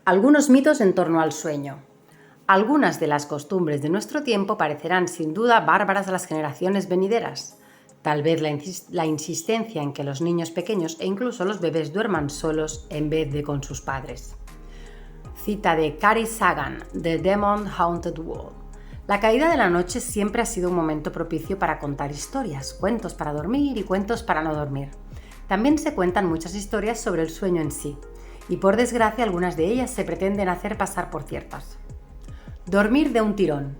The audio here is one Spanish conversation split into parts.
Algunos mitos en torno al sueño. Algunas de las costumbres de nuestro tiempo parecerán sin duda bárbaras a las generaciones venideras. Tal vez la insistencia en que los niños pequeños e incluso los bebés duerman solos en vez de con sus padres. Cita de Carrie Sagan, The Demon Haunted World. La caída de la noche siempre ha sido un momento propicio para contar historias, cuentos para dormir y cuentos para no dormir. También se cuentan muchas historias sobre el sueño en sí, y por desgracia algunas de ellas se pretenden hacer pasar por ciertas. Dormir de un tirón.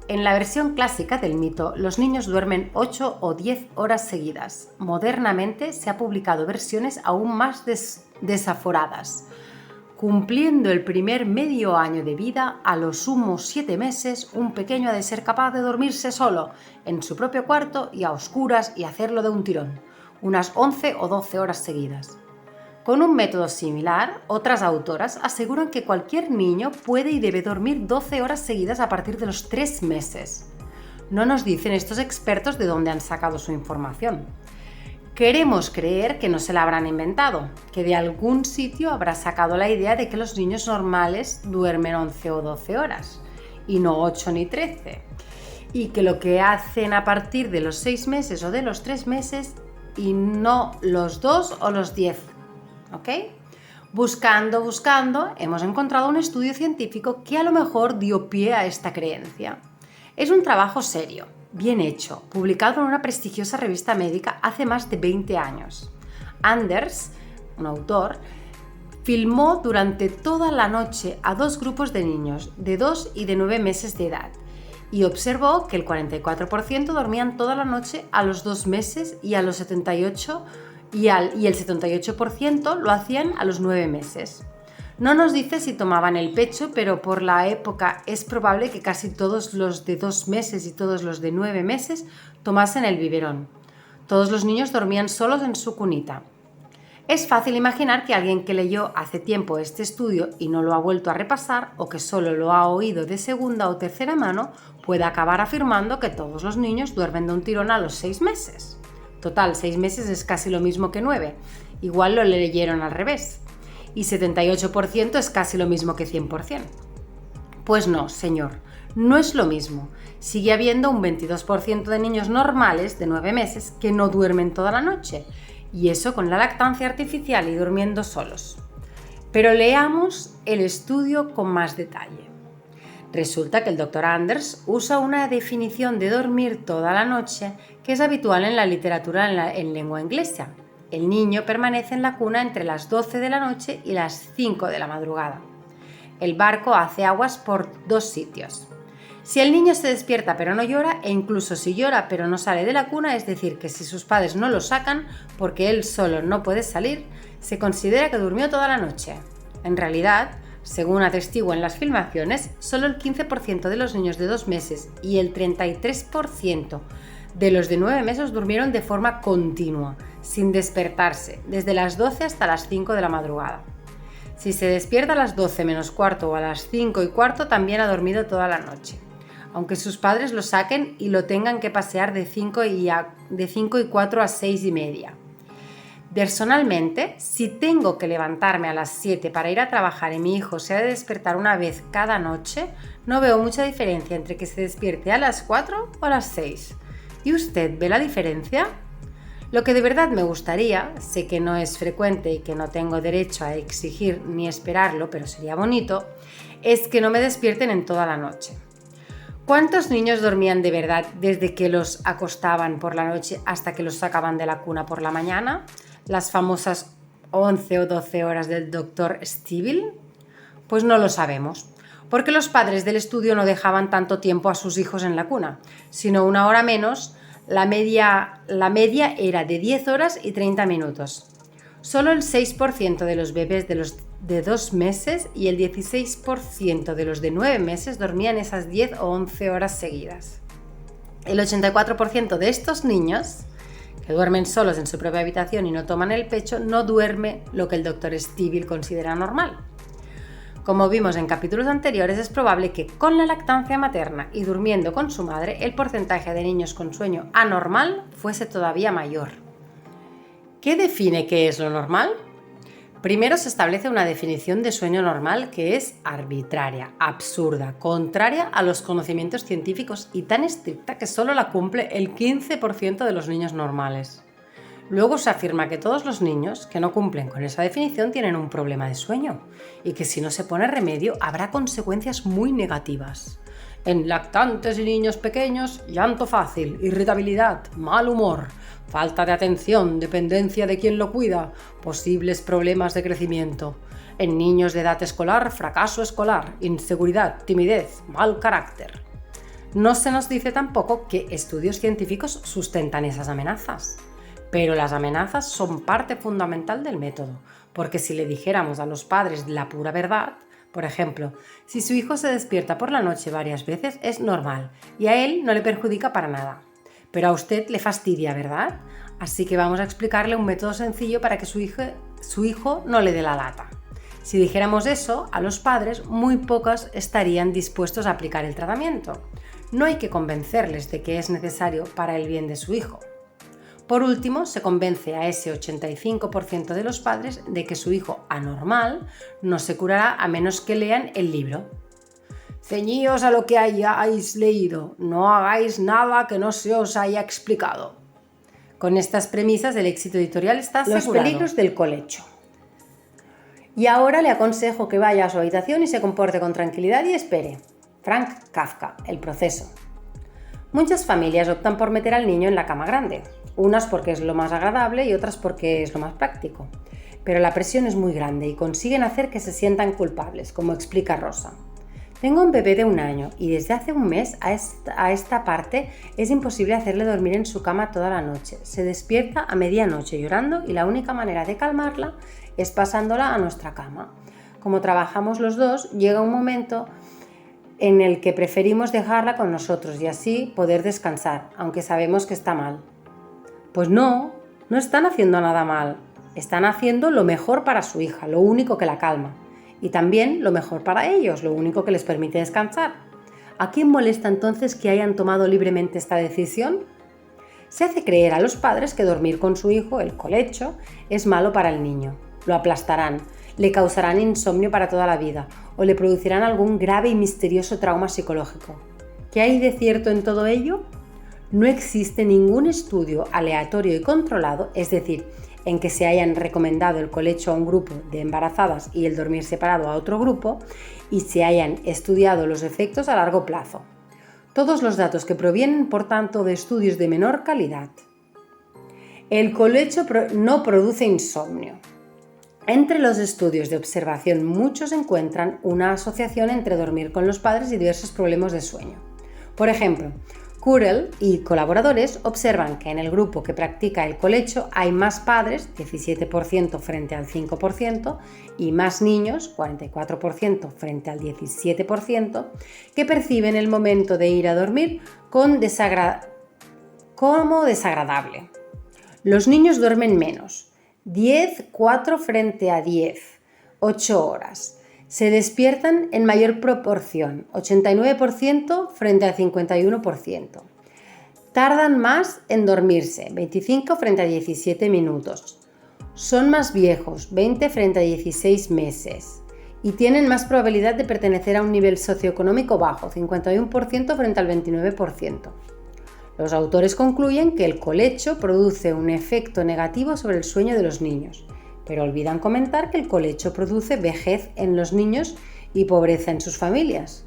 En la versión clásica del mito, los niños duermen 8 o 10 horas seguidas. Modernamente se han publicado versiones aún más desaforadas. Cumpliendo el primer medio año de vida, a lo sumo 7 meses, un pequeño ha de ser capaz de dormirse solo, en su propio cuarto y a oscuras, y hacerlo de un tirón, unas 11 o 12 horas seguidas. Con un método similar, otras autoras aseguran que cualquier niño puede y debe dormir 12 horas seguidas a partir de los 3 meses. No nos dicen estos expertos de dónde han sacado su información. Queremos creer que no se la habrán inventado, que de algún sitio habrá sacado la idea de que los niños normales duermen 11 o 12 horas, y no 8 ni 13, y que lo que hacen a partir de los 6 meses o de los 3 meses, y no los 2 o los 10. ¿Ok? Buscando, hemos encontrado un estudio científico que a lo mejor dio pie a esta creencia. Es un trabajo serio, bien hecho, publicado en una prestigiosa revista médica hace más de 20 años. Anders, un autor, filmó durante toda la noche a 2 grupos de niños de 2 y de 9 meses de edad y observó que el 44% dormían toda la noche a los 2 meses y el 78% lo hacían a los 9 meses. No nos dice si tomaban el pecho, pero por la época es probable que casi todos los de 2 meses y todos los de 9 meses tomasen el biberón. Todos los niños dormían solos en su cunita. Es fácil imaginar que alguien que leyó hace tiempo este estudio y no lo ha vuelto a repasar, o que solo lo ha oído de segunda o tercera mano, pueda acabar afirmando que todos los niños duermen de un tirón a los 6 meses. Total, 6 meses es casi lo mismo que 9. Igual lo leyeron al revés. Y 78% es casi lo mismo que 100%. Pues no, señor, no es lo mismo. Sigue habiendo un 22% de niños normales de 9 meses que no duermen toda la noche. Y eso con la lactancia artificial y durmiendo solos. Pero leamos el estudio con más detalle. Resulta que el Dr. Anders usa una definición de dormir toda la noche que es habitual en la literatura en lengua inglesa. El niño permanece en la cuna entre las 12 de la noche y las 5 de la madrugada. El barco hace aguas por 2 sitios. Si el niño se despierta pero no llora, e incluso si llora pero no sale de la cuna, es decir, que si sus padres no lo sacan porque él solo no puede salir, se considera que durmió toda la noche. En realidad, según atestiguan las filmaciones, solo el 15% de los niños de 2 meses y el 33% de los de 9 meses durmieron de forma continua, sin despertarse, desde las 12 hasta las 5 de la madrugada. Si se despierta a las 12 menos cuarto o a las 5 y cuarto, también ha dormido toda la noche, aunque sus padres lo saquen y lo tengan que pasear de 5 y 4 a 6 y media. Personalmente, si tengo que levantarme a las 7 para ir a trabajar y mi hijo se ha de despertar una vez cada noche, no veo mucha diferencia entre que se despierte a las 4 o a las 6. ¿Y usted ve la diferencia? Lo que de verdad me gustaría, sé que no es frecuente y que no tengo derecho a exigir ni esperarlo, pero sería bonito, es que no me despierten en toda la noche. ¿Cuántos niños dormían de verdad desde que los acostaban por la noche hasta que los sacaban de la cuna por la mañana? Las famosas 11 o 12 horas del Dr. Stivil? Pues no lo sabemos, porque los padres del estudio no dejaban tanto tiempo a sus hijos en la cuna, sino 1 hora menos. La media era de 10 horas y 30 minutos. Solo el 6% de los bebés de 2 meses y el 16% de los de 9 meses dormían esas 10 o 11 horas seguidas. El 84% de estos niños, que duermen solos en su propia habitación y no toman el pecho, no duerme lo que el Dr. Stivil considera normal. Como vimos en capítulos anteriores, es probable que con la lactancia materna y durmiendo con su madre, el porcentaje de niños con sueño anormal fuese todavía mayor. ¿Qué define qué es lo normal? Primero se establece una definición de sueño normal que es arbitraria, absurda, contraria a los conocimientos científicos y tan estricta que solo la cumple el 15% de los niños normales. Luego se afirma que todos los niños que no cumplen con esa definición tienen un problema de sueño y que si no se pone remedio habrá consecuencias muy negativas. En lactantes y niños pequeños, llanto fácil, irritabilidad, mal humor, falta de atención, dependencia de quien lo cuida, posibles problemas de crecimiento. En niños de edad escolar, fracaso escolar, inseguridad, timidez, mal carácter. No se nos dice tampoco qué estudios científicos sustentan esas amenazas. Pero las amenazas son parte fundamental del método, porque si le dijéramos a los padres la pura verdad, por ejemplo, si su hijo se despierta por la noche varias veces es normal y a él no le perjudica para nada. Pero a usted le fastidia, ¿verdad? Así que vamos a explicarle un método sencillo para que su hijo no le dé la lata. Si dijéramos eso, a los padres muy pocos estarían dispuestos a aplicar el tratamiento. No hay que convencerles de que es necesario para el bien de su hijo. Por último, se convence a ese 85% de los padres de que su hijo anormal no se curará a menos que lean el libro. Ceñíos a lo que hayáis leído, no hagáis nada que no se os haya explicado. Con estas premisas el éxito editorial está asegurado. Los peligros del colecho. Y ahora le aconsejo que vaya a su habitación y se comporte con tranquilidad y espere. Frank Kafka, El proceso. Muchas familias optan por meter al niño en la cama grande, unas porque es lo más agradable y otras porque es lo más práctico. Pero la presión es muy grande y consiguen hacer que se sientan culpables, como explica Rosa. Tengo un bebé de 1 año y desde hace un mes a esta parte es imposible hacerle dormir en su cama toda la noche. Se despierta a medianoche llorando y la única manera de calmarla es pasándola a nuestra cama. Como trabajamos los dos, llega un momento en el que preferimos dejarla con nosotros y así poder descansar, aunque sabemos que está mal. Pues no están haciendo nada mal, están haciendo lo mejor para su hija, lo único que la calma, y también lo mejor para ellos, lo único que les permite descansar. ¿A quién molesta entonces que hayan tomado libremente esta decisión? Se hace creer a los padres que dormir con su hijo, el colecho, es malo para el niño. Lo aplastarán, le causarán insomnio para toda la vida o le producirán algún grave y misterioso trauma psicológico. ¿Qué hay de cierto en todo ello? No existe ningún estudio aleatorio y controlado, es decir, en que se hayan recomendado el colecho a un grupo de embarazadas y el dormir separado a otro grupo, y se hayan estudiado los efectos a largo plazo. Todos los datos que provienen, por tanto, de estudios de menor calidad. El colecho no produce insomnio. Entre los estudios de observación muchos encuentran una asociación entre dormir con los padres y diversos problemas de sueño. Por ejemplo, Curel y colaboradores observan que en el grupo que practica el colecho hay más padres, 17% frente al 5%, y más niños, 44% frente al 17%, que perciben el momento de ir a dormir como desagradable. Los niños duermen menos, 4 frente a 10, 8 horas. Se despiertan en mayor proporción, 89% frente al 51%. Tardan más en dormirse, 25 frente a 17 minutos. Son más viejos, 20 frente a 16 meses. Y tienen más probabilidad de pertenecer a un nivel socioeconómico bajo, 51% frente al 29%. Los autores concluyen que el colecho produce un efecto negativo sobre el sueño de los niños, pero olvidan comentar que el colecho produce vejez en los niños y pobreza en sus familias.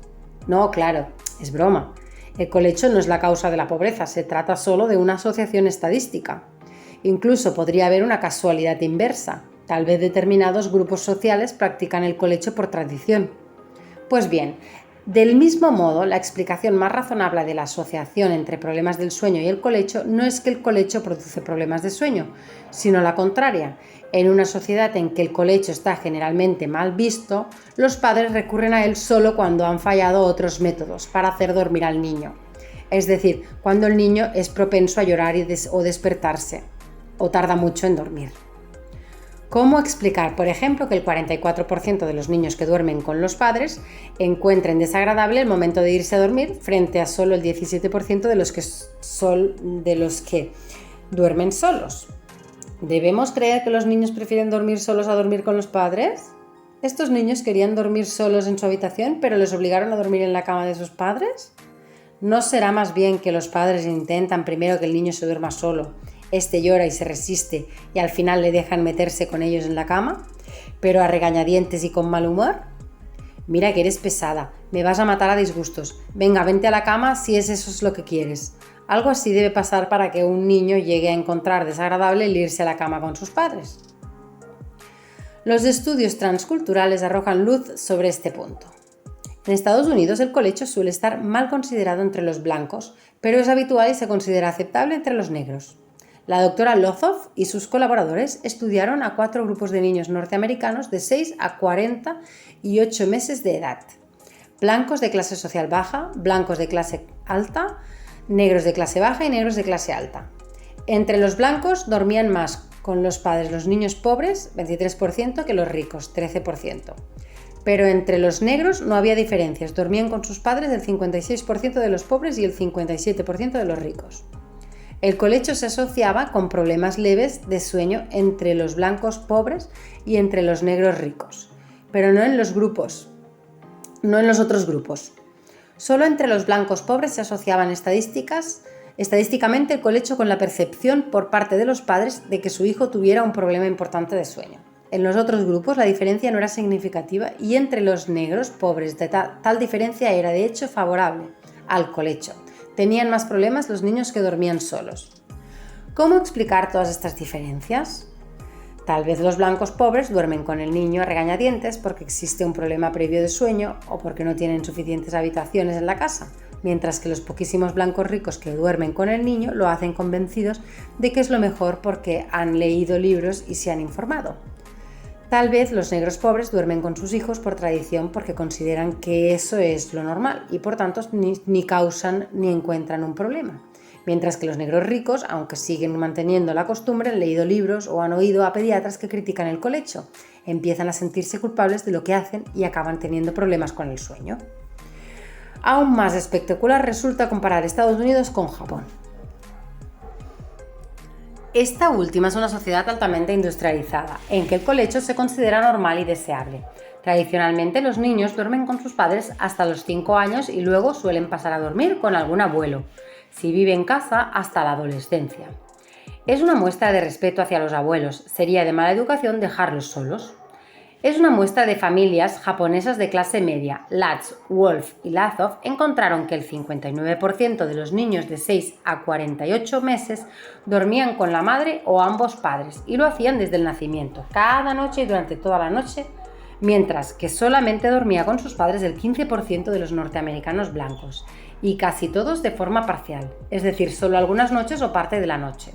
No, claro, es broma. El colecho no es la causa de la pobreza, se trata solo de una asociación estadística. Incluso podría haber una casualidad inversa. Tal vez determinados grupos sociales practican el colecho por tradición. Pues bien, del mismo modo, la explicación más razonable de la asociación entre problemas del sueño y el colecho no es que el colecho produce problemas de sueño, sino la contraria. En una sociedad en que el colecho está generalmente mal visto, los padres recurren a él solo cuando han fallado otros métodos para hacer dormir al niño. Es decir, cuando el niño es propenso a llorar o despertarse, o tarda mucho en dormir. ¿Cómo explicar, por ejemplo, que el 44% de los niños que duermen con los padres encuentren desagradable el momento de irse a dormir frente a solo el 17% de los que duermen solos? ¿Debemos creer que los niños prefieren dormir solos a dormir con los padres? ¿Estos niños querían dormir solos en su habitación, pero les obligaron a dormir en la cama de sus padres? ¿No será más bien que los padres intentan primero que el niño se duerma solo, este llora y se resiste y al final le dejan meterse con ellos en la cama, pero a regañadientes y con mal humor? Mira que eres pesada, me vas a matar a disgustos. Venga, vente a la cama si eso es lo que quieres. Algo así debe pasar para que un niño llegue a encontrar desagradable el irse a la cama con sus padres. Los estudios transculturales arrojan luz sobre este punto. En Estados Unidos el colecho suele estar mal considerado entre los blancos, pero es habitual y se considera aceptable entre los negros. La doctora Lozoff y sus colaboradores estudiaron a 4 grupos de niños norteamericanos de 6 a 48 meses de edad. Blancos de clase social baja, blancos de clase alta, negros de clase baja y negros de clase alta. Entre los blancos dormían más con los padres los niños pobres, 23%, que los ricos, 13%. Pero entre los negros no había diferencias, dormían con sus padres el 56% de los pobres y el 57% de los ricos. El colecho se asociaba con problemas leves de sueño entre los blancos pobres y entre los negros ricos, pero no en los otros grupos. Solo entre los blancos pobres se asociaban estadísticamente el colecho con la percepción por parte de los padres de que su hijo tuviera un problema importante de sueño. En los otros grupos la diferencia no era significativa y entre los negros pobres tal diferencia era de hecho favorable al colecho. Tenían más problemas los niños que dormían solos. ¿Cómo explicar todas estas diferencias? Tal vez los blancos pobres duermen con el niño a regañadientes porque existe un problema previo de sueño o porque no tienen suficientes habitaciones en la casa, mientras que los poquísimos blancos ricos que duermen con el niño lo hacen convencidos de que es lo mejor porque han leído libros y se han informado. Tal vez los negros pobres duermen con sus hijos por tradición porque consideran que eso es lo normal y por tanto ni causan ni encuentran un problema. Mientras que los negros ricos, aunque siguen manteniendo la costumbre, han leído libros o han oído a pediatras que critican el colecho, empiezan a sentirse culpables de lo que hacen y acaban teniendo problemas con el sueño. Aún más espectacular resulta comparar Estados Unidos con Japón. Esta última es una sociedad altamente industrializada, en que el colecho se considera normal y deseable. Tradicionalmente los niños duermen con sus padres hasta los 5 años y luego suelen pasar a dormir con algún abuelo, si vive en casa hasta la adolescencia. Es una muestra de respeto hacia los abuelos, sería de mala educación dejarlos solos. Es una muestra de familias japonesas de clase media. Latz, Wolf y Lazoff encontraron que el 59% de los niños de 6 a 48 meses dormían con la madre o ambos padres y lo hacían desde el nacimiento, cada noche y durante toda la noche, mientras que solamente dormía con sus padres el 15% de los norteamericanos blancos y casi todos de forma parcial, es decir, solo algunas noches o parte de la noche.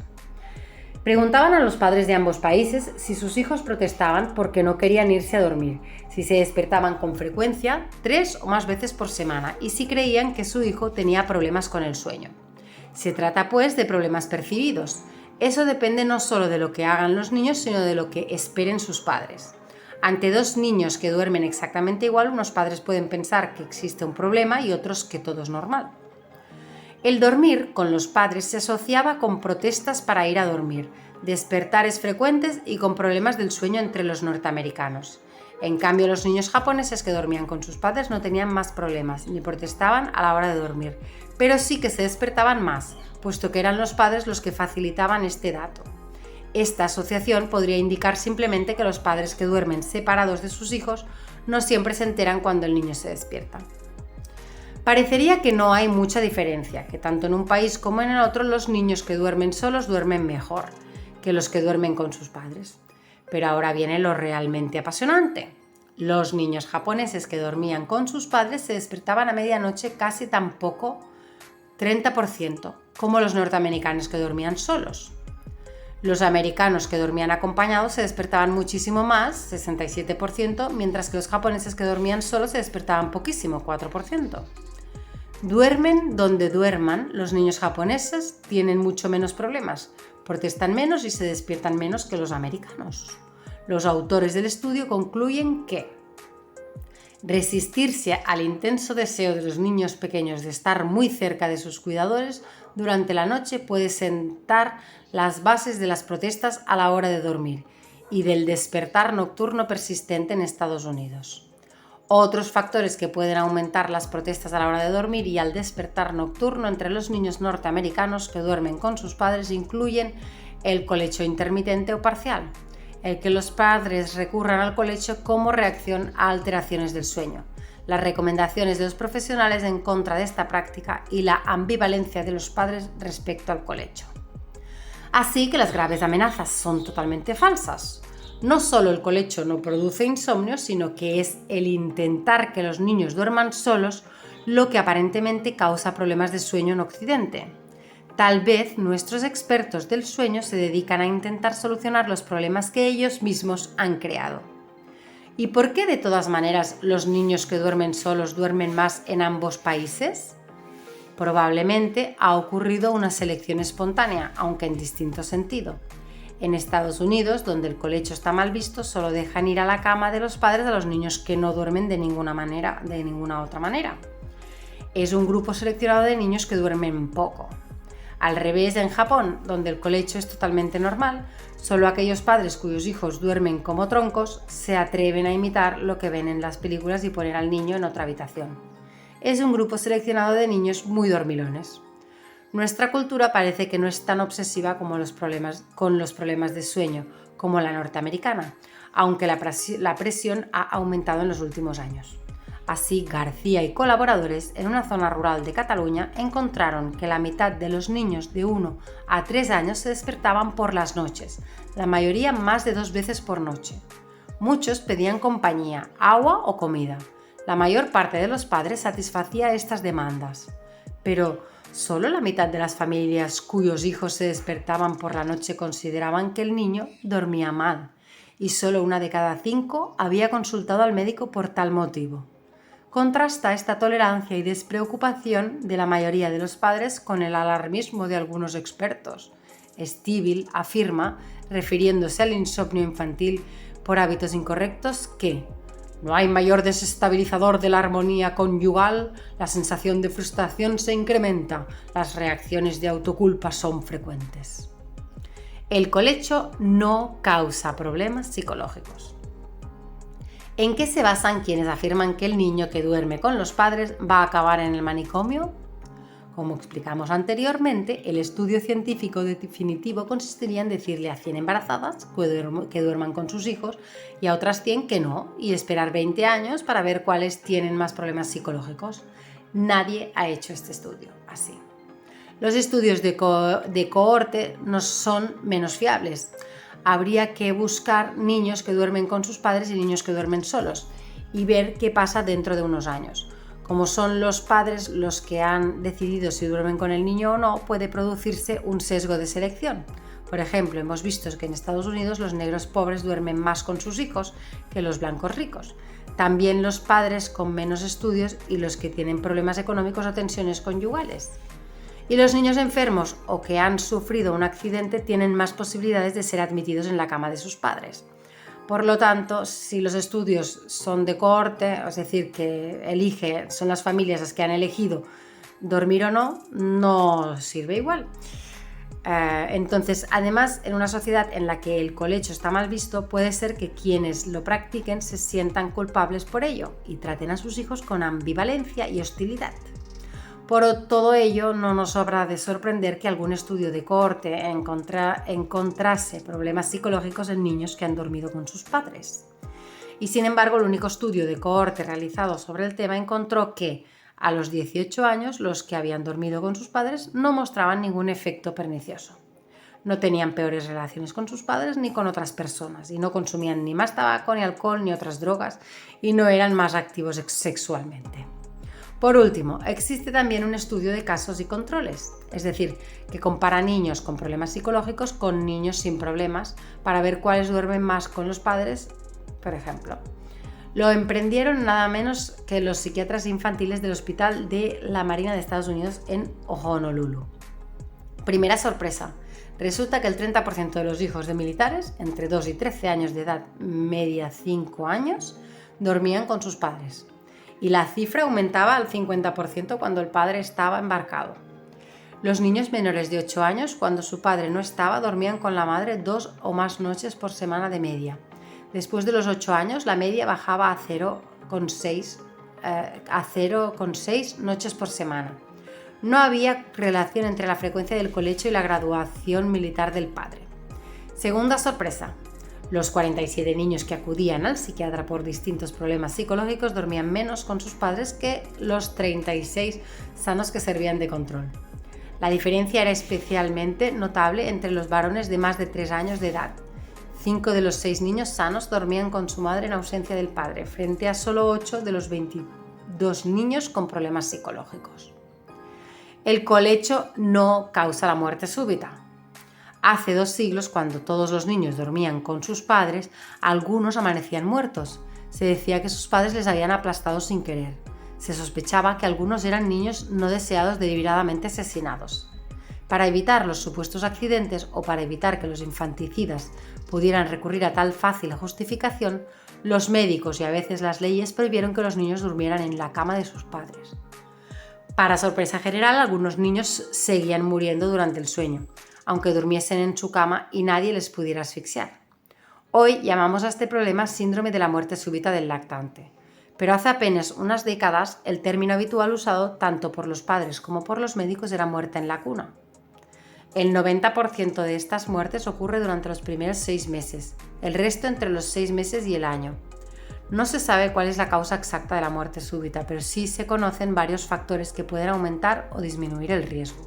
Preguntaban a los padres de ambos países si sus hijos protestaban porque no querían irse a dormir, si se despertaban con frecuencia, 3 o más veces por semana, y si creían que su hijo tenía problemas con el sueño. Se trata, pues, de problemas percibidos. Eso depende no solo de lo que hagan los niños, sino de lo que esperen sus padres. Ante 2 niños que duermen exactamente igual, unos padres pueden pensar que existe un problema y otros que todo es normal. El dormir con los padres se asociaba con protestas para ir a dormir, despertares frecuentes y con problemas del sueño entre los norteamericanos. En cambio, los niños japoneses que dormían con sus padres no tenían más problemas ni protestaban a la hora de dormir, pero sí que se despertaban más, puesto que eran los padres los que facilitaban este dato. Esta asociación podría indicar simplemente que los padres que duermen separados de sus hijos no siempre se enteran cuando el niño se despierta. Parecería que no hay mucha diferencia, que tanto en un país como en el otro los niños que duermen solos duermen mejor que los que duermen con sus padres. Pero ahora viene lo realmente apasionante. Los niños japoneses que dormían con sus padres se despertaban a medianoche casi tan poco, 30%, como los norteamericanos que dormían solos. Los americanos que dormían acompañados se despertaban muchísimo más, 67%, mientras que los japoneses que dormían solos se despertaban poquísimo, 4%. Duermen donde duerman, los niños japoneses tienen mucho menos problemas, protestan menos y se despiertan menos que los americanos. Los autores del estudio concluyen que Resistirse al intenso deseo de los niños pequeños de estar muy cerca de sus cuidadores durante la noche puede sentar las bases de las protestas a la hora de dormir y del despertar nocturno persistente en Estados Unidos. Otros factores que pueden aumentar las protestas a la hora de dormir y al despertar nocturno entre los niños norteamericanos que duermen con sus padres incluyen el colecho intermitente o parcial, el que los padres recurran al colecho como reacción a alteraciones del sueño, las recomendaciones de los profesionales en contra de esta práctica y la ambivalencia de los padres respecto al colecho. Así que las graves amenazas son totalmente falsas. No solo el colecho no produce insomnio, sino que es el intentar que los niños duerman solos lo que aparentemente causa problemas de sueño en Occidente. Tal vez nuestros expertos del sueño se dedican a intentar solucionar los problemas que ellos mismos han creado. ¿Y por qué de todas maneras los niños que duermen solos duermen más en ambos países? Probablemente ha ocurrido una selección espontánea, aunque en distinto sentido. En Estados Unidos, donde el colecho está mal visto, solo dejan ir a la cama de los padres a los niños que no duermen de ninguna otra manera. Es un grupo seleccionado de niños que duermen poco. Al revés, en Japón, donde el colecho es totalmente normal, solo aquellos padres cuyos hijos duermen como troncos se atreven a imitar lo que ven en las películas y poner al niño en otra habitación. Es un grupo seleccionado de niños muy dormilones. Nuestra cultura parece que no es tan obsesiva con los problemas de sueño como la norteamericana, aunque la presión ha aumentado en los últimos años. Así, García y colaboradores en una zona rural de Cataluña encontraron que la mitad de los niños de 1 a 3 años se despertaban por las noches, la mayoría más de 2 veces por noche. Muchos pedían compañía, agua o comida. La mayor parte de los padres satisfacía estas demandas. Pero solo la mitad de las familias cuyos hijos se despertaban por la noche consideraban que el niño dormía mal, y solo 1 de cada 5 había consultado al médico por tal motivo. Contrasta esta tolerancia y despreocupación de la mayoría de los padres con el alarmismo de algunos expertos. Stivil afirma, refiriéndose al insomnio infantil por hábitos incorrectos, que no hay mayor desestabilizador de la armonía conyugal, la sensación de frustración se incrementa, las reacciones de autoculpa son frecuentes. El colecho no causa problemas psicológicos. ¿En qué se basan quienes afirman que el niño que duerme con los padres va a acabar en el manicomio? Como explicamos anteriormente, el estudio científico definitivo consistiría en decirle a 100 embarazadas que duerman con sus hijos y a otras 100 que no, y esperar 20 años para ver cuáles tienen más problemas psicológicos. Nadie ha hecho este estudio así. Los estudios de cohorte no son menos fiables. Habría que buscar niños que duermen con sus padres y niños que duermen solos y ver qué pasa dentro de unos años. Como son los padres los que han decidido si duermen con el niño o no, puede producirse un sesgo de selección. Por ejemplo, hemos visto que en Estados Unidos los negros pobres duermen más con sus hijos que los blancos ricos. También los padres con menos estudios y los que tienen problemas económicos o tensiones conyugales. Y los niños enfermos o que han sufrido un accidente tienen más posibilidades de ser admitidos en la cama de sus padres. Por lo tanto, si los estudios son de cohorte, es decir, que son las familias las que han elegido dormir o no, no sirve igual. Entonces, además, en una sociedad en la que el colecho está mal visto, puede ser que quienes lo practiquen se sientan culpables por ello y traten a sus hijos con ambivalencia y hostilidad. Por todo ello, no nos sobra de sorprender que algún estudio de cohorte encontrase problemas psicológicos en niños que han dormido con sus padres. Y sin embargo, el único estudio de cohorte realizado sobre el tema encontró que a los 18 años los que habían dormido con sus padres no mostraban ningún efecto pernicioso. No tenían peores relaciones con sus padres ni con otras personas y no consumían ni más tabaco, ni alcohol, ni otras drogas y no eran más activos sexualmente. Por último, existe también un estudio de casos y controles, es decir, que compara niños con problemas psicológicos con niños sin problemas para ver cuáles duermen más con los padres, por ejemplo. Lo emprendieron nada menos que los psiquiatras infantiles del Hospital de la Marina de Estados Unidos en Honolulu. Primera sorpresa, resulta que el 30% de los hijos de militares, entre 2 y 13 años de edad, media 5 años, dormían con sus padres. y la cifra aumentaba al 50% cuando el padre estaba embarcado. Los niños menores de 8 años, cuando su padre no estaba, dormían con la madre 2 o más noches por semana de media. Después de los 8 años, la media bajaba a 0,6 noches por semana. No había relación entre la frecuencia del colecho y la graduación militar del padre. Segunda sorpresa. Los 47 niños que acudían al psiquiatra por distintos problemas psicológicos dormían menos con sus padres que los 36 sanos que servían de control. La diferencia era especialmente notable entre los varones de más de 3 años de edad. 5 de los 6 niños sanos dormían con su madre en ausencia del padre, frente a solo 8 de los 22 niños con problemas psicológicos. El colecho no causa la muerte súbita. Hace 2 siglos, cuando todos los niños dormían con sus padres, algunos amanecían muertos. Se decía que sus padres les habían aplastado sin querer. Se sospechaba que algunos eran niños no deseados deliberadamente asesinados. Para evitar los supuestos accidentes o para evitar que los infanticidas pudieran recurrir a tal fácil justificación, los médicos y a veces las leyes prohibieron que los niños durmieran en la cama de sus padres. Para sorpresa general, algunos niños seguían muriendo durante el sueño, aunque durmiesen en su cama y nadie les pudiera asfixiar. Hoy llamamos a este problema síndrome de la muerte súbita del lactante, pero hace apenas unas décadas el término habitual usado tanto por los padres como por los médicos era muerte en la cuna. El 90% de estas muertes ocurre durante los primeros 6 meses, el resto entre los 6 meses y el año. No se sabe cuál es la causa exacta de la muerte súbita, pero sí se conocen varios factores que pueden aumentar o disminuir el riesgo.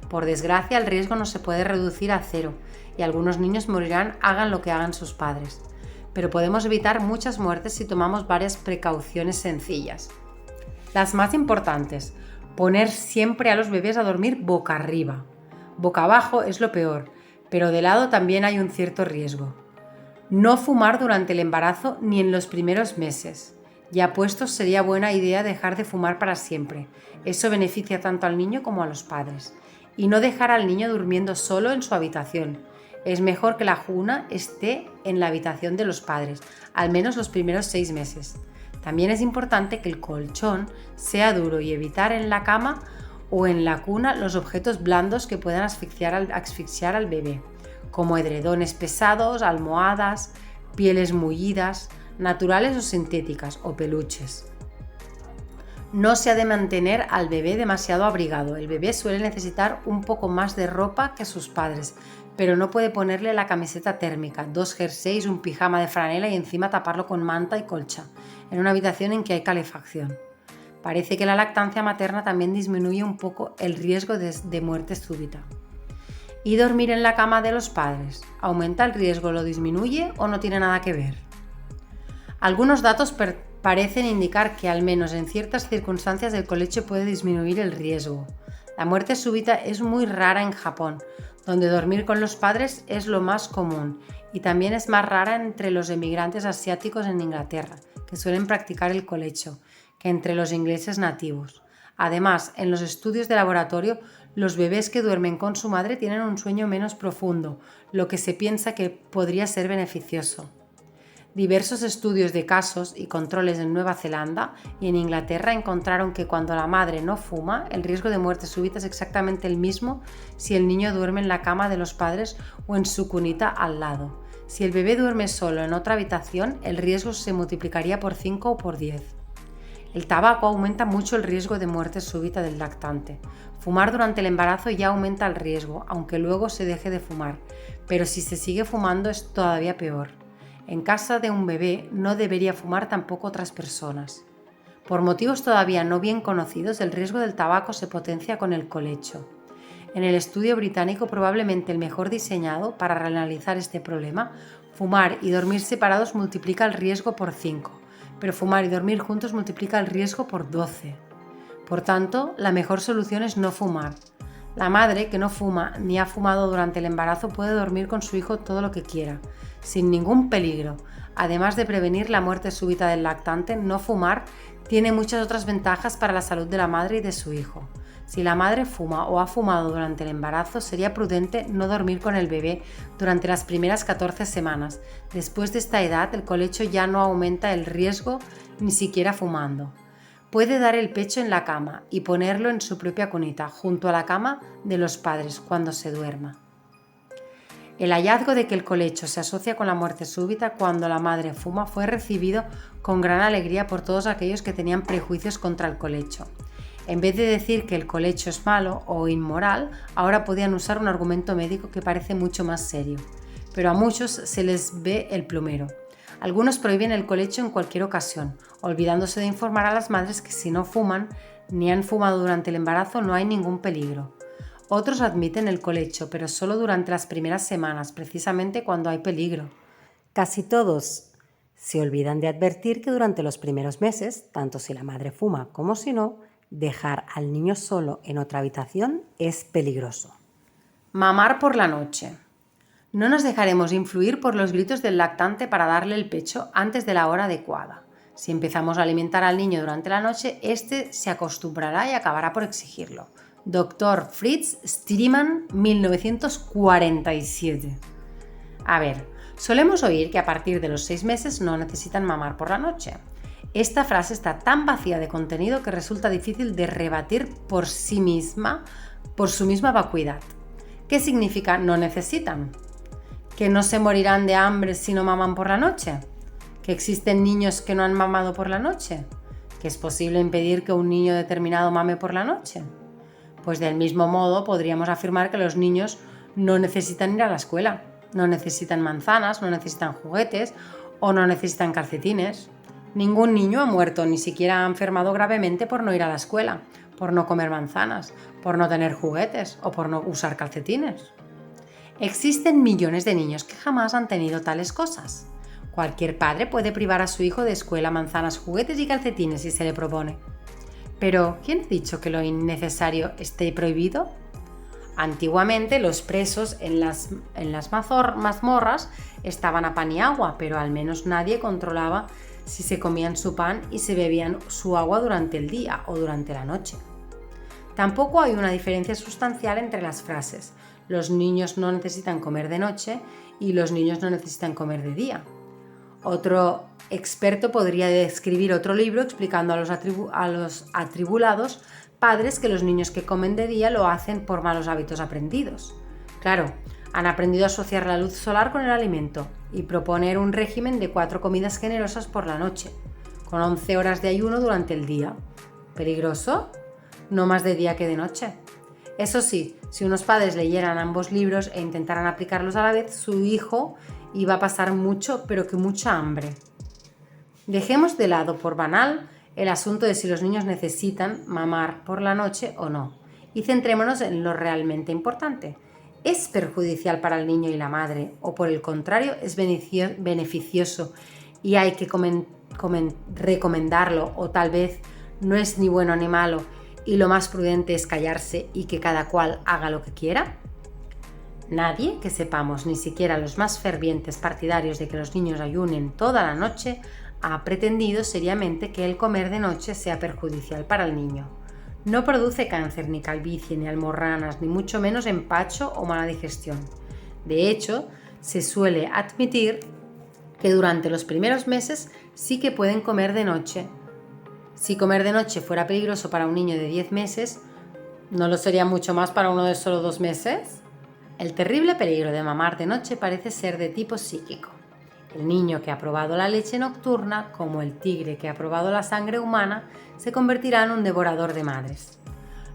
Por desgracia, el riesgo no se puede reducir a 0 y algunos niños morirán hagan lo que hagan sus padres. Pero podemos evitar muchas muertes si tomamos varias precauciones sencillas. Las más importantes: poner siempre a los bebés a dormir boca arriba. Boca abajo es lo peor, pero de lado también hay un cierto riesgo. No fumar durante el embarazo ni en los primeros meses. Ya puestos, sería buena idea dejar de fumar para siempre. Eso beneficia tanto al niño como a los padres. Y no dejar al niño durmiendo solo en su habitación. Es mejor que la cuna esté en la habitación de los padres, al menos los primeros 6 meses. También es importante que el colchón sea duro y evitar en la cama o en la cuna los objetos blandos que puedan asfixiar al bebé, como edredones pesados, almohadas, pieles mullidas, naturales o sintéticas, o peluches. No se ha de mantener al bebé demasiado abrigado. El bebé suele necesitar un poco más de ropa que sus padres, pero no puede ponerle la camiseta térmica, 2 jerseys, un pijama de franela y encima taparlo con manta y colcha, en una habitación en que hay calefacción. Parece que la lactancia materna también disminuye un poco el riesgo de muerte súbita. ¿Y dormir en la cama de los padres? ¿Aumenta el riesgo, lo disminuye o no tiene nada que ver? Algunos datos parecen indicar que al menos en ciertas circunstancias el colecho puede disminuir el riesgo. La muerte súbita es muy rara en Japón, donde dormir con los padres es lo más común, y también es más rara entre los emigrantes asiáticos en Inglaterra, que suelen practicar el colecho, que entre los ingleses nativos. Además, en los estudios de laboratorio, los bebés que duermen con su madre tienen un sueño menos profundo, lo que se piensa que podría ser beneficioso. Diversos estudios de casos y controles en Nueva Zelanda y en Inglaterra encontraron que cuando la madre no fuma, el riesgo de muerte súbita es exactamente el mismo si el niño duerme en la cama de los padres o en su cunita al lado. Si el bebé duerme solo en otra habitación, el riesgo se multiplicaría por 5 o por 10. El tabaco aumenta mucho el riesgo de muerte súbita del lactante. Fumar durante el embarazo ya aumenta el riesgo, aunque luego se deje de fumar, pero si se sigue fumando es todavía peor. En casa de un bebé no debería fumar tampoco otras personas. Por motivos todavía no bien conocidos, el riesgo del tabaco se potencia con el colecho. En el estudio británico, probablemente el mejor diseñado para analizar este problema, fumar y dormir separados multiplica el riesgo por 5, pero fumar y dormir juntos multiplica el riesgo por 12. Por tanto, la mejor solución es no fumar. La madre que no fuma ni ha fumado durante el embarazo puede dormir con su hijo todo lo que quiera, sin ningún peligro. Además de prevenir la muerte súbita del lactante, no fumar tiene muchas otras ventajas para la salud de la madre y de su hijo. Si la madre fuma o ha fumado durante el embarazo, sería prudente no dormir con el bebé durante las primeras 14 semanas. Después de esta edad, el colecho ya no aumenta el riesgo ni siquiera fumando. Puede dar el pecho en la cama y ponerlo en su propia cunita, junto a la cama de los padres cuando se duerma. El hallazgo de que el colecho se asocia con la muerte súbita cuando la madre fuma fue recibido con gran alegría por todos aquellos que tenían prejuicios contra el colecho. En vez de decir que el colecho es malo o inmoral, ahora podían usar un argumento médico que parece mucho más serio. Pero a muchos se les ve el plumero. Algunos prohíben el colecho en cualquier ocasión, olvidándose de informar a las madres que si no fuman ni han fumado durante el embarazo no hay ningún peligro. Otros admiten el colecho, pero solo durante las primeras semanas, precisamente cuando hay peligro. Casi todos se olvidan de advertir que durante los primeros meses, tanto si la madre fuma como si no, dejar al niño solo en otra habitación es peligroso. Mamar por la noche. No nos dejaremos influir por los gritos del lactante para darle el pecho antes de la hora adecuada. Si empezamos a alimentar al niño durante la noche, este se acostumbrará y acabará por exigirlo. Dr. Fritz Stiedemann, 1947. A ver, solemos oír que a partir de los 6 meses no necesitan mamar por la noche. Esta frase está tan vacía de contenido que resulta difícil de rebatir por su misma vacuidad. ¿Qué significa no necesitan? ¿Que no se morirán de hambre si no maman por la noche? ¿Que existen niños que no han mamado por la noche? ¿Que es posible impedir que un niño determinado mame por la noche? Pues del mismo modo podríamos afirmar que los niños no necesitan ir a la escuela, no necesitan manzanas, no necesitan juguetes o no necesitan calcetines. Ningún niño ha muerto, ni siquiera ha enfermado gravemente por no ir a la escuela, por no comer manzanas, por no tener juguetes o por no usar calcetines. Existen millones de niños que jamás han tenido tales cosas. Cualquier padre puede privar a su hijo de escuela, manzanas, juguetes y calcetines si se le propone. Pero, ¿quién ha dicho que lo innecesario esté prohibido? Antiguamente los presos en las mazmorras estaban a pan y agua, pero al menos nadie controlaba si se comían su pan y se bebían su agua durante el día o durante la noche. Tampoco hay una diferencia sustancial entre las frases «los niños no necesitan comer de noche» y «los niños no necesitan comer de día». Otro experto podría escribir otro libro explicando a los atribulados padres que los niños que comen de día lo hacen por malos hábitos aprendidos. Claro, han aprendido a asociar la luz solar con el alimento y proponer un régimen de 4 comidas generosas por la noche, con 11 horas de ayuno durante el día. ¿Peligroso? No más de día que de noche. Eso sí, si unos padres leyeran ambos libros e intentaran aplicarlos a la vez, su hijo iba a pasar mucho, pero que mucha hambre. Dejemos de lado por banal el asunto de si los niños necesitan mamar por la noche o no, y centrémonos en lo realmente importante. ¿Es perjudicial para el niño y la madre, o por el contrario es beneficioso y hay que recomendarlo, o tal vez no es ni bueno ni malo y lo más prudente es callarse y que cada cual haga lo que quiera? Nadie, que sepamos, ni siquiera los más fervientes partidarios de que los niños ayunen toda la noche, ha pretendido seriamente que el comer de noche sea perjudicial para el niño. No produce cáncer, ni calvicie, ni almorranas, ni mucho menos empacho o mala digestión. De hecho, se suele admitir que durante los primeros meses sí que pueden comer de noche. Si comer de noche fuera peligroso para un niño de 10 meses, ¿no lo sería mucho más para uno de solo 2 meses? El terrible peligro de mamar de noche parece ser de tipo psíquico. El niño que ha probado la leche nocturna, como el tigre que ha probado la sangre humana, se convertirá en un devorador de madres.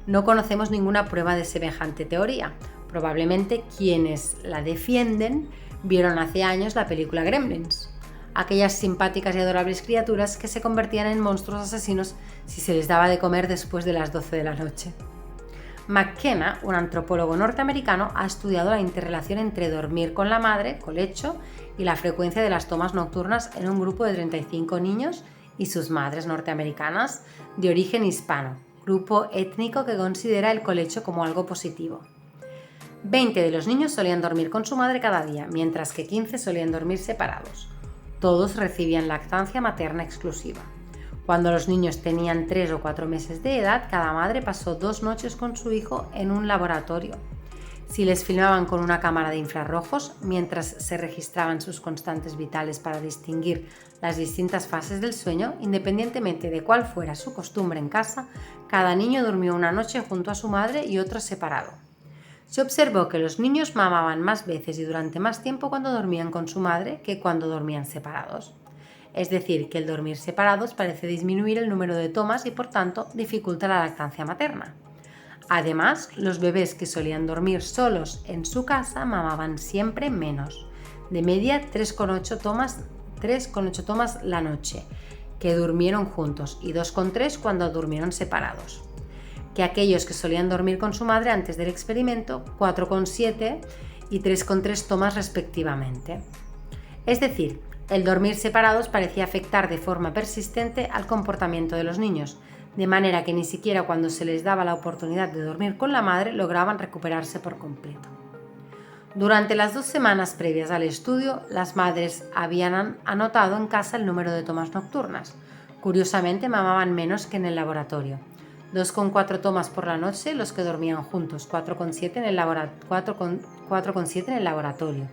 No conocemos ninguna prueba de semejante teoría. Probablemente quienes la defienden vieron hace años la película Gremlins, aquellas simpáticas y adorables criaturas que se convertían en monstruos asesinos si se les daba de comer después de las 12 de la noche. McKenna, un antropólogo norteamericano, ha estudiado la interrelación entre dormir con la madre, colecho, y la frecuencia de las tomas nocturnas en un grupo de 35 niños y sus madres norteamericanas de origen hispano, grupo étnico que considera el colecho como algo positivo. 20 de los niños solían dormir con su madre cada día, mientras que 15 solían dormir separados. Todos recibían lactancia materna exclusiva. Cuando los niños tenían 3 o 4 meses de edad, cada madre pasó 2 noches con su hijo en un laboratorio. si les filmaban con una cámara de infrarrojos mientras se registraban sus constantes vitales para distinguir las distintas fases del sueño, independientemente de cuál fuera su costumbre en casa, cada niño durmió una noche junto a su madre y otra separado. Se observó que los niños mamaban más veces y durante más tiempo cuando dormían con su madre que cuando dormían separados. Es decir, que el dormir separados parece disminuir el número de tomas y por tanto dificulta la lactancia materna. Además, los bebés que solían dormir solos en su casa mamaban siempre menos, de media 3,8 tomas la noche, que durmieron juntos, y 2,3 cuando durmieron separados, que aquellos que solían dormir con su madre antes del experimento, 4,7 y 3,3 tomas respectivamente. Es decir, el dormir separados parecía afectar de forma persistente al comportamiento de los niños, de manera que ni siquiera cuando se les daba la oportunidad de dormir con la madre lograban recuperarse por completo. Durante las 2 semanas previas al estudio, las madres habían anotado en casa el número de tomas nocturnas. Curiosamente, mamaban menos que en el laboratorio. 2,4 tomas por la noche los que dormían juntos, 4,7 en el laboratorio,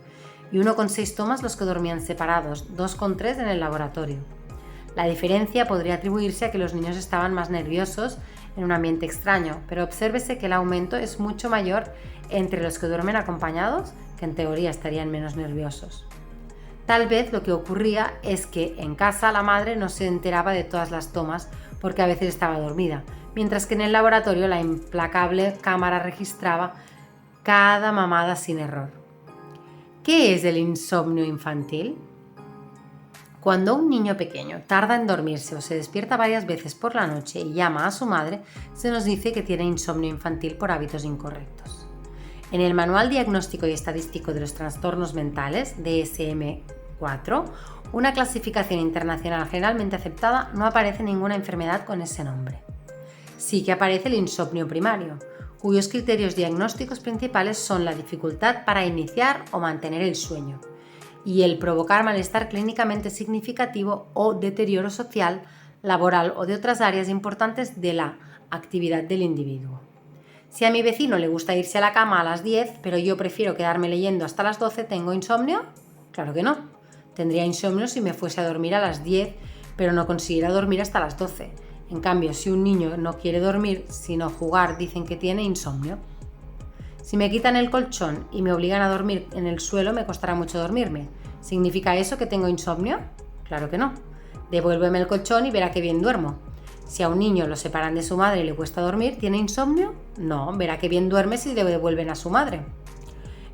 y 1,6 tomas los que dormían separados, 2,3 en el laboratorio. La diferencia podría atribuirse a que los niños estaban más nerviosos en un ambiente extraño, pero obsérvese que el aumento es mucho mayor entre los que duermen acompañados, que en teoría estarían menos nerviosos. Tal vez lo que ocurría es que en casa la madre no se enteraba de todas las tomas porque a veces estaba dormida, mientras que en el laboratorio la implacable cámara registraba cada mamada sin error. ¿Qué es el insomnio infantil? Cuando un niño pequeño tarda en dormirse o se despierta varias veces por la noche y llama a su madre, se nos dice que tiene insomnio infantil por hábitos incorrectos. En el Manual Diagnóstico y Estadístico de los Trastornos Mentales, DSM-4, una clasificación internacional generalmente aceptada, no aparece ninguna enfermedad con ese nombre. Sí que aparece el insomnio primario, cuyos criterios diagnósticos principales son la dificultad para iniciar o mantener el sueño, y el provocar malestar clínicamente significativo o deterioro social, laboral o de otras áreas importantes de la actividad del individuo. Si a mi vecino le gusta irse a la cama a las 10, pero yo prefiero quedarme leyendo hasta las 12, ¿tengo insomnio? Claro que no. Tendría insomnio si me fuese a dormir a las 10, pero no consiguiera dormir hasta las 12. En cambio, si un niño no quiere dormir, sino jugar, dicen que tiene insomnio. Si me quitan el colchón y me obligan a dormir en el suelo, me costará mucho dormirme. ¿Significa eso que tengo insomnio? Claro que no. Devuélveme el colchón y verá que bien duermo. Si a un niño lo separan de su madre y le cuesta dormir, ¿tiene insomnio? No, verá que bien duerme si le devuelven a su madre.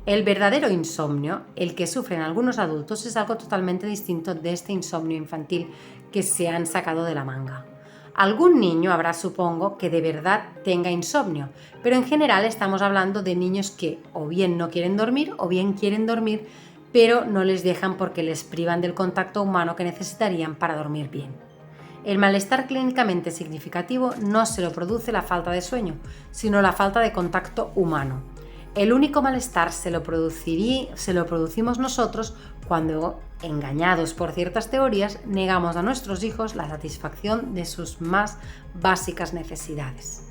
El verdadero insomnio, el que sufren algunos adultos, es algo totalmente distinto de este insomnio infantil que se han sacado de la manga. Algún niño habrá, supongo, que de verdad tenga insomnio, pero en general estamos hablando de niños que o bien no quieren dormir o bien quieren dormir, pero no les dejan porque les privan del contacto humano que necesitarían para dormir bien. El malestar clínicamente significativo no se lo produce la falta de sueño, sino la falta de contacto humano. El único malestar se lo producimos nosotros cuando, engañados por ciertas teorías, negamos a nuestros hijos la satisfacción de sus más básicas necesidades.